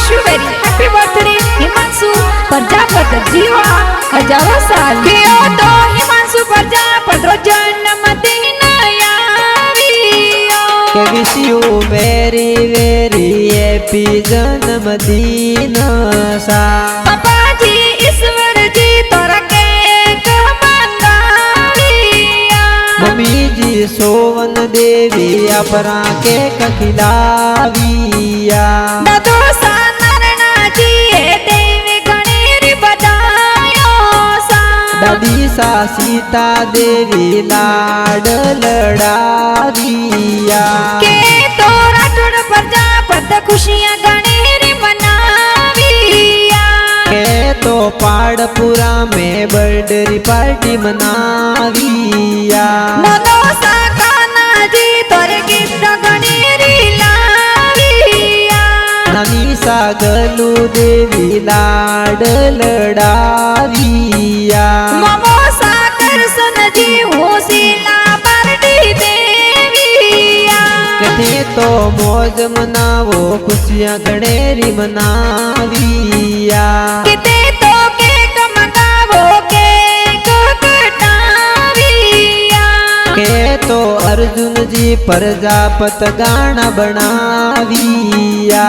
Wish you very happy birthday Himanshu Prajapati जीवा हजारों साल जियो तो हिमांशु प्रजापति रो जन्मदिन आवियो के wish you very very happy जन्मदिन सा पापा जी ईश्वर जी तोरा केक मंगाविया मम्मी जी सोवन देवी अपरा केक खिलाविया दादो सा नारायण जी देवी गणेरी बधायो सा दादी सा सीता देवी लाड लड़ाविया के तो राठौड़ प्रजापति खुशियां गणेरी मनाविया के तो पाड़पुरा में बर्थडे पार्टी मनाविया मनो सा कान्हा जी तोरे गिफ्ट गणेरी लाविया नानी सा गलू देवी लाड लड़ाविया ममो सा कृष्ण जी होशिला पार्टी देविया कथे तो मौज मनावो खुशियां गणेरी मनाविया किते तो केक मंगावो केक कटाविया के तो अर्जुन जी प्रजापत गाना बनाविया।